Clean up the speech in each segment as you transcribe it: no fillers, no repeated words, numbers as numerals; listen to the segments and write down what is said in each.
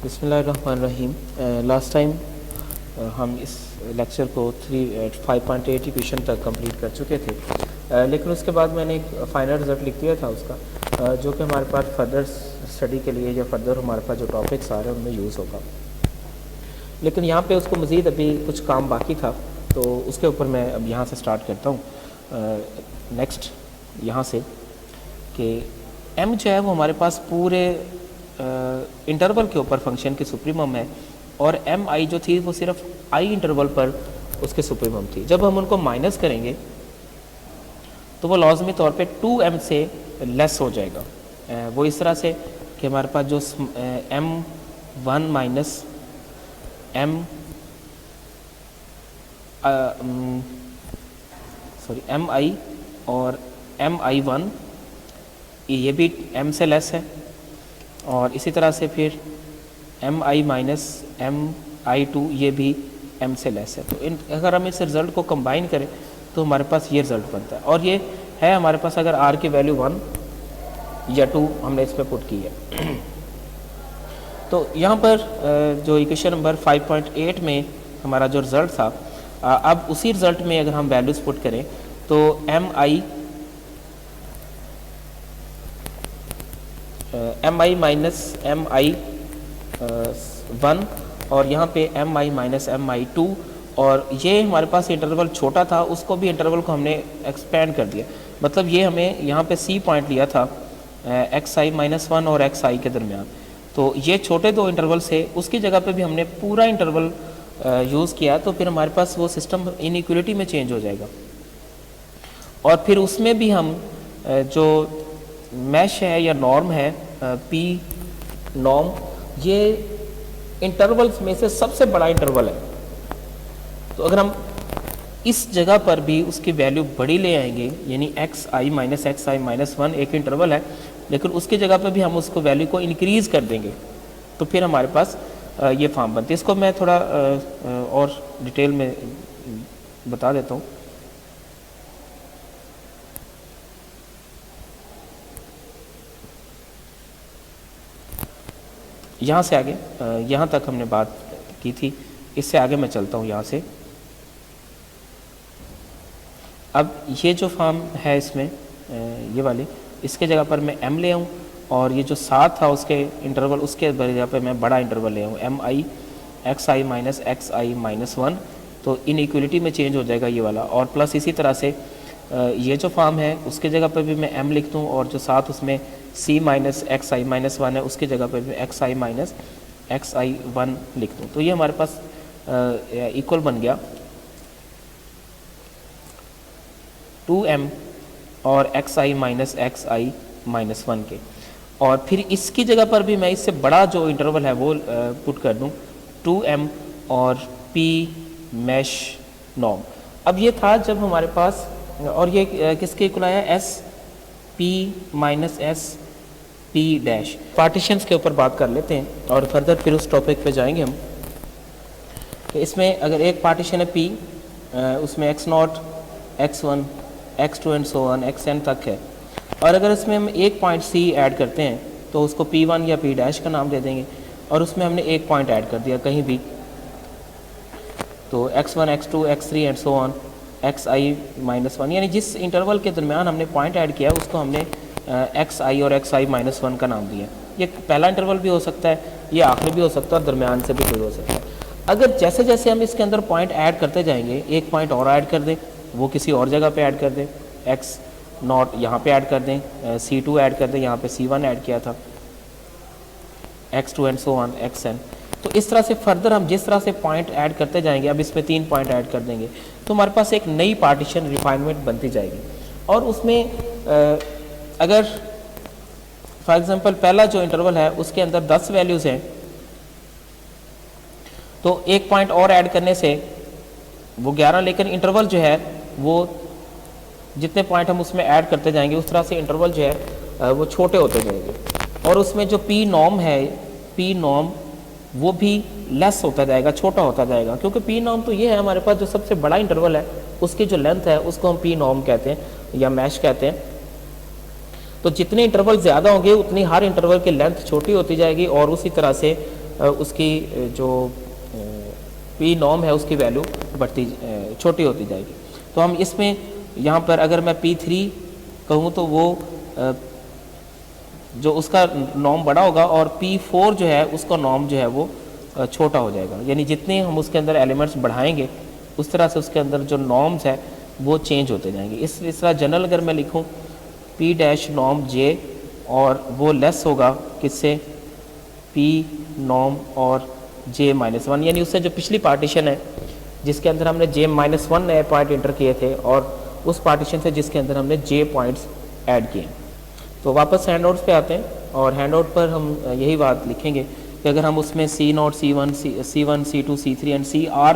बिस्मिल्लाहिर्रहमानिर्रहीम। Last time हम इस लेक्चर को 5.8 क्वेश्चन तक कंप्लीट कर चुके थे, लेकिन उसके बाद मैंने एक फाइनल रिज़ल्ट लिख दिया था उसका, जो कि हमारे पास फर्दर स्टडी के लिए या फर्दर हमारे पास जो टॉपिक्स आ रहे हैं उनमें यूज़ होगा। लेकिन यहाँ पे उसको मज़ीद अभी कुछ काम बाकी था, तो उसके ऊपर मैं अब यहाँ से स्टार्ट करता हूँ। नेक्स्ट यहाँ से कि m जो है वो हमारे पास पूरे इंटरवल के ऊपर फंक्शन की सुप्रीमम है, और एम आई जो थी वो सिर्फ आई इंटरवल पर उसके सुप्रीमम थी। जब हम उनको माइनस करेंगे तो वो लाजमी तौर पे 2m से लेस हो जाएगा। वो इस तरह से कि हमारे पास जो m1 माइनस एम आई और mi1 ये भी m से लेस है, और इसी तरह से फिर mi माइनस mi2 ये भी m से लेस है। तो अगर हम इस रिज़ल्ट को कंबाइन करें तो हमारे पास ये रिज़ल्ट बनता है, और ये है हमारे पास अगर r की वैल्यू 1 या 2 हमने इस पर पुट की है। तो यहाँ पर जो इक्वेशन नंबर 5.8 में हमारा जो रिज़ल्ट था, अब उसी रिज़ल्ट में अगर हम वैल्यूज़ पुट करें तो mi माइनस mi1 और यहाँ पे mi माइनस mi2, और ये हमारे पास इंटरवल छोटा था, उसको भी इंटरवल को हमने एक्सपेंड कर दिया। मतलब ये हमें यहाँ पे C पॉइंट लिया था xi माइनस 1 और xi के दरमियान, तो ये छोटे दो इंटरवल से उसकी जगह पे भी हमने पूरा इंटरवल यूज़ किया, तो फिर हमारे पास वो सिस्टम इनइक्वलिटी में चेंज हो जाएगा। और फिर उसमें भी हम जो मैश है या नॉर्म है P नॉर्म, ये इंटरवल्स में से सबसे बड़ा इंटरवल है। तो अगर हम इस जगह पर भी उसकी वैल्यू बड़ी ले आएंगे, यानी xi माइनस xi माइनस 1 एक इंटरवल है, लेकिन उसकी जगह पर भी हम उसको वैल्यू को इंक्रीज़ कर देंगे, तो फिर हमारे पास ये फॉर्म बनती है। इसको मैं थोड़ा और डिटेल में बता देता हूँ। यहाँ से आगे यहाँ तक हमने बात की थी, इससे आगे मैं चलता हूँ यहाँ से। अब ये जो फॉर्म है इसमें ये वाली, इसके जगह पर मैं m ले आऊँ, और ये जो 7 था उसके इंटरवल, उसके जगह पर मैं बड़ा इंटरवल ले आऊँ mi xi minus xi minus 1, तो इनइक्वलिटी में चेंज हो जाएगा ये वाला। और प्लस इसी तरह से ये जो फॉर्म है उसके जगह पर भी मैं m लिख दूँ, और जो 7 उसमें c माइनस xi माइनस 1 है उसकी जगह पर भी xi माइनस xi1 लिख दूँ, तो ये हमारे पास इक्वल बन गया 2m और xi माइनस xi माइनस 1 के। और फिर इसकी जगह पर भी मैं इससे बड़ा जो इंटरवल है वो पुट कर दूँ 2m और p मैश नॉर्म। अब ये था जब हमारे पास, और ये किसके इक्वल आया, s p minus s p dash. Partitions के ऊपर बात कर लेते हैं और फर्दर फिर उस टॉपिक पे जाएंगे हम। कि इसमें अगर एक पार्टीशन है p, उसमें x0 x1 x2 and so on xn तक है, और अगर इसमें हम एक पॉइंट c ऐड करते हैं तो उसको p1 या p डैश का नाम दे देंगे, और उसमें हमने एक पॉइंट ऐड कर दिया कहीं भी, तो x1 x2 x3 and so on xi minus 1, यानी जिस इंटरवल के दरमियान हमने पॉइंट ऐड किया उसको हमने xi और xi माइनस 1 का नाम दिया। ये पहला इंटरवल भी हो सकता है, ये आखिरी भी हो सकता है, और दरमियान से भी कोई हो सकता है। अगर जैसे जैसे हम इसके अंदर पॉइंट ऐड करते जाएंगे, एक पॉइंट और ऐड कर दें, वो किसी और जगह पे ऐड कर दें, x0 यहाँ पे ऐड कर दें, c2 ऐड कर दें, यहाँ पे c1 ऐड किया था, x2 and so on xn। तो इस तरह से फर्दर हम जिस तरह से पॉइंट ऐड करते जाएंगे, अब इसमें 3 पॉइंट ऐड कर देंगे, तो हमारे पास एक नई पार्टीशन रिफाइनमेंट बनती जाएगी। और उसमें अगर फॉर एग्जांपल पहला जो इंटरवल है उसके अंदर 10 वैल्यूज़ हैं, तो एक पॉइंट और ऐड करने से वो 11, लेकिन इंटरवल जो है वो जितने पॉइंट हम उसमें ऐड करते जाएंगे उस तरह से इंटरवल जो है वो छोटे होते जाएंगे। और उसमें जो p नॉर्म है, p नॉर्म वो भी लेस होता जाएगा, छोटा होता जाएगा, क्योंकि p नॉर्म तो ये है हमारे पास जो सबसे बड़ा इंटरवल है उसकी जो लेंथ है उसको हम p नॉर्म कहते हैं या मैश कहते हैं। तो जितने इंटरवल ज़्यादा होंगे उतनी हर इंटरवल की लेंथ छोटी होती जाएगी, और उसी तरह से उसकी जो पी नॉर्म है उसकी वैल्यू बढ़ती छोटी होती जाएगी। तो हम इसमें यहाँ पर अगर मैं P3 कहूँ तो वो जो उसका नॉर्म बड़ा होगा और P4 जो है उसका नॉर्म जो है वो छोटा हो जाएगा। यानी जितने हम उसके अंदर एलिमेंट्स बढ़ाएंगे उस तरह से उसके अंदर जो नॉर्म्स है वो चेंज होते जाएंगे। इस तरह जनरल अगर मैं लिखूँ P डैश नॉर्म J और वो लेस होगा किससे, P नॉर्म और J-1, यानी उससे जो पिछली पार्टीशन है जिसके अंदर हमने J-1 नए पॉइंट इंटर किए थे और उस पार्टीशन से जिसके अंदर हमने J पॉइंट्स ऐड किए। तो वापस हैंड आउट्स पे आते हैं और हैंड आउट पर हम यही बात लिखेंगे कि अगर हम उसमें C0, C1, C1, C2, C3 and CR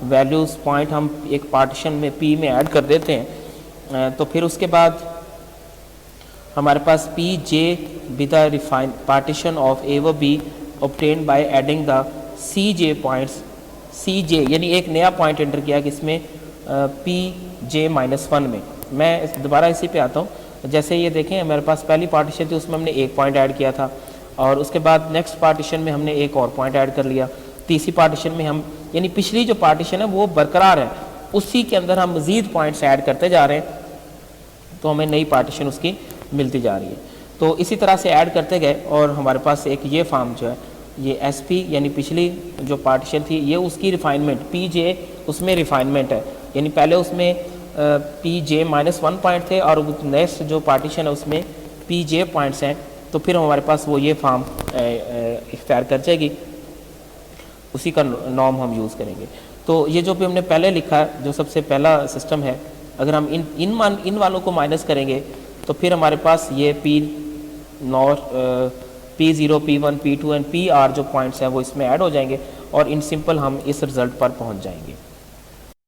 values point हम एक पार्टीशन में P में ऐड कर देते हैं तो फिर उसके बाद हमारे पास PJ with the refine partition of A व B obtained by adding the CJ points, CJ यानी एक नया पॉइंट एंटर किया किसमें PJ-1 में। मैं दोबारा इसी पे आता हूँ। जैसे ये देखें हमारे पास पहली पार्टीशन थी उसमें हमने एक पॉइंट ऐड किया था और उसके बाद नेक्स्ट पार्टीशन में हमने एक और पॉइंट ऐड कर लिया। तीसरी पार्टीशन में हम यानी पिछली जो पार्टीशन है वो बरकरार है, उसी के अंदर हम मज़ीद पॉइंट्स ऐड करते जा रहे हैं तो हमें नई पार्टीशन उसकी मिलती जा रही है। तो इसी तरह से ऐड करते गए और हमारे पास एक ये फॉर्म जो है ये SP यानी पिछली जो पार्टीशन थी ये उसकी रिफाइनमेंट PJ उसमें रिफाइनमेंट है, यानी पहले उसमें PJ-1 पॉइंट थे और नेक्स्ट जो पार्टीशन है उसमें PJ पॉइंट्स हैं। तो फिर हमारे पास वो ये फॉर्म इख्तियार कर जाएगी, उसी का नॉर्म हम यूज़ करेंगे। तो ये जो भी हमने पहले लिखा है जो सबसे पहला सिस्टम है, अगर हम इन वालों को माइनस करेंगे तो फिर हमारे पास ये P0, P1, P2 and PR जो पॉइंट्स हैं वो इसमें ऐड हो जाएंगे और इन सिंपल हम इस रिज़ल्ट पर पहुंच जाएंगे।